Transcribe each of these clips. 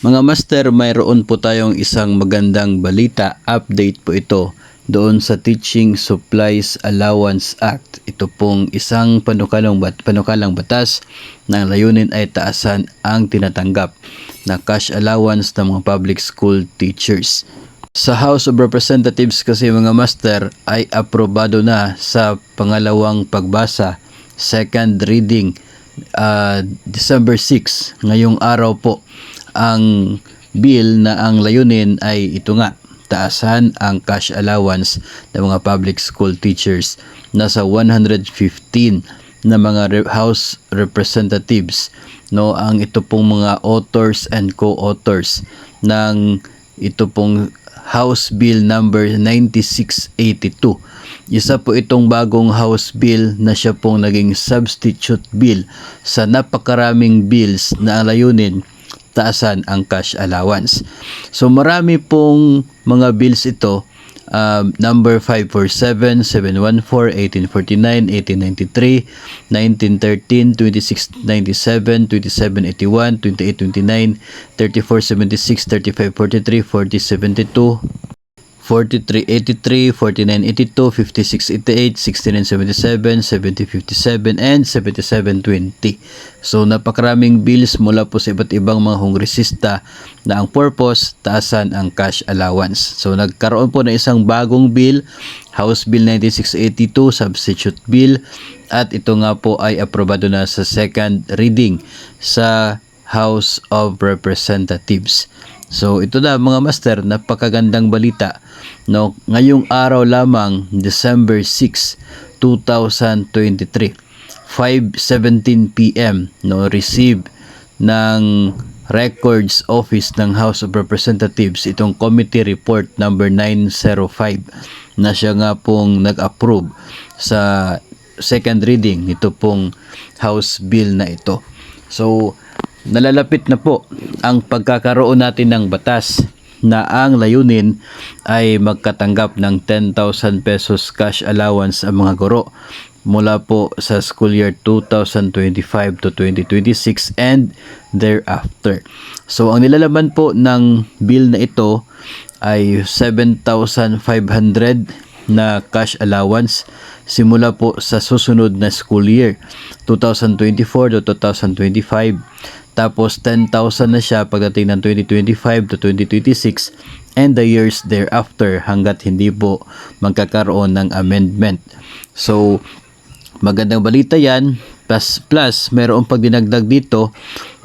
Mga master, mayroon po tayong isang magandang balita, update po ito doon sa Teaching Supplies Allowance Act. Ito pong isang panukalang batas na layunin ay taasan ang tinatanggap na cash allowance ng mga public school teachers. Sa House of Representatives kasi mga master ay aprobado na sa pangalawang pagbasa, second reading, December 6, ngayong araw po ang bill na ang layunin ay ito nga, taasan ang cash allowance ng mga public school teachers. Nasa 115 na mga House Representatives ang ito pong mga authors and co-authors ng ito pong House Bill number 9682. Isa po itong bagong House Bill na siya pong naging substitute bill sa napakaraming bills na ang layunin taasan ang cash allowance. So marami pong mga bills ito, number 547, 714, 1849, 1893, 1913, 2697, 2781, 2829, 3476, 3543, 4072, 4383, 4982, 5688, 6977, 7057, and 7720. So napakaraming bills mula po sa iba't ibang mga kongresista na ang purpose, taasan ang cash allowance. So nagkaroon po ng isang bagong bill, House Bill 9682, Substitute Bill, at ito nga po ay aprobado na sa second reading sa House of Representatives. So ito na mga master, napakagandang balita. Ngayong araw lamang, December 6, 2023, 5:17 PM, receive ng Records Office ng House of Representatives itong Committee Report number 905 na siya nga pong nag-approve sa second reading nito pong House Bill na ito. So nalalapit na po ang pagkakaroon natin ng batas na ang layunin ay magkatanggap ng 10,000 pesos cash allowance ang mga guro mula po sa school year 2025 to 2026 and thereafter. So ang nilalaman po ng bill na ito ay 7,500 na cash allowance simula po sa susunod na school year 2024 to 2025. Tapos 10,000 na siya pagdating ng 2025 to 2026 and the years thereafter hanggat hindi po magkakaroon ng amendment. So magandang balita yan. Plus mayroon pag dinagdag dito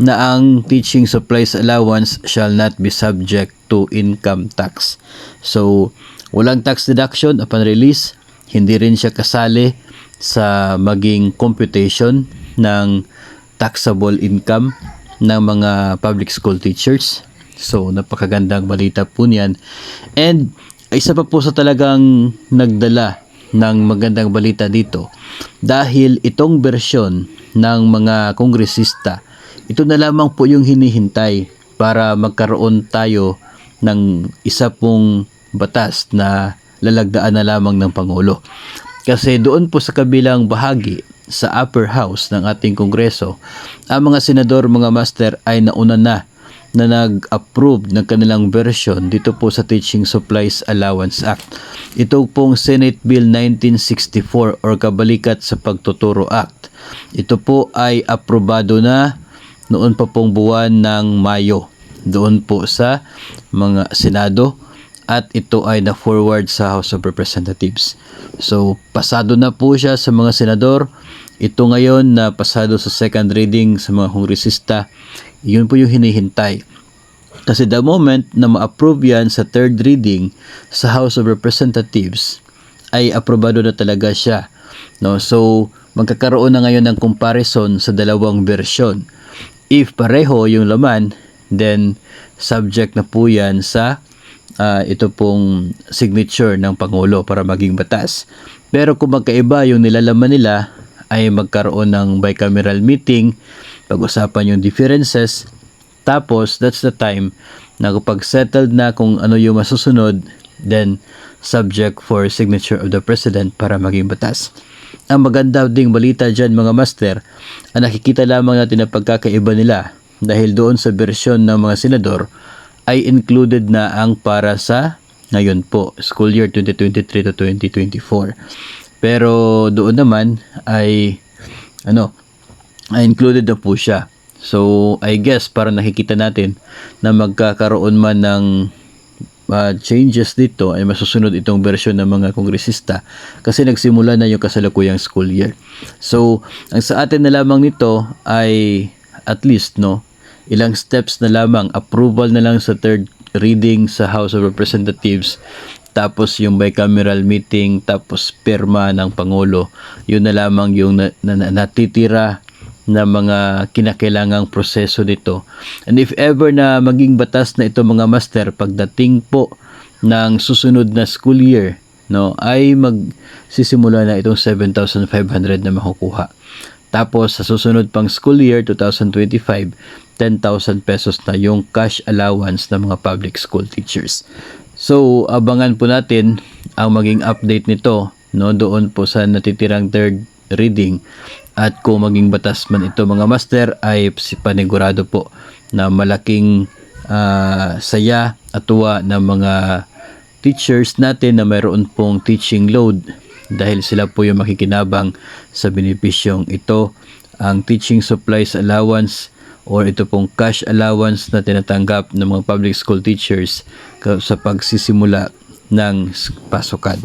na ang teaching supplies allowance shall not be subject to income tax. So walang tax deduction upon release, hindi rin siya kasali sa maging computation ng taxable income ng mga public school teachers. So napakagandang balita po niyan. And isa pa po sa talagang nagdala ng magandang balita dito, dahil itong bersyon ng mga kongresista, ito na lamang po yung hinihintay para magkaroon tayo ng isa pong batas na lalagdaan na lamang ng Pangulo. Kasi doon po sa kabilang bahagi sa upper house ng ating kongreso, ang mga senador, mga master, ay nauna na nag-approve ng kanilang version dito po sa Teaching Supplies Allowance Act. Ito pong Senate Bill 1964 or Kabalikat sa Pagtuturo Act. Ito po ay aprobado na noon pa pong buwan ng Mayo doon po sa mga Senado, at ito ay na-forward sa House of Representatives. So, pasado na po siya sa mga senador. Ito ngayon na pasado sa second reading sa mga kongresista. Yun po yung hinihintay. Kasi the moment na ma-approve yan sa third reading sa House of Representatives, ay aprobado na talaga siya. So, magkakaroon na ngayon ng comparison sa dalawang version. If pareho yung laman, then subject na po yan sa ito pong signature ng Pangulo para maging batas. Pero kung magkaiba yung nilalaman nila, ay magkaroon ng bicameral meeting, pag-usapan yung differences, tapos that's the time na kapag settled na kung ano yung masusunod, then subject for signature of the President para maging batas. Ang maganda ding balita dyan mga master, ang nakikita lamang natin na pagkakaiba nila dahil doon sa bersyon ng mga senador ay included na ang para sa ngayon po, school year 2023 to 2024. Pero doon naman ay included na po siya. So, I guess para nakikita natin na magkakaroon man ng changes dito ay masusunod itong bersyon ng mga kongresista kasi nagsimula na yung kasalukuyang school year. So, ang sa atin na lamang nito ay at least ilang steps na lamang, approval na lang sa third reading sa House of Representatives, tapos yung bicameral meeting, tapos pirma ng Pangulo. Yun na lamang yung natitira na mga kinakailangang proseso nito. And if ever na maging batas na ito mga master, pagdating po ng susunod na school year, ay magsisimula na itong 7,500 na makukuha. Tapos sa susunod pang school year 2025, 10,000 pesos na yung cash allowance ng mga public school teachers. So abangan po natin ang maging update nito doon po sa natitirang third reading, at kung maging batas man ito mga master ay panigurado po na malaking saya at tuwa ng mga teachers natin na mayroon pong teaching load dahil sila po yung makikinabang sa benepisyong ito, ang teaching supplies allowance or ito pong cash allowance na tinatanggap ng mga public school teachers sa pagsisimula ng pasukan.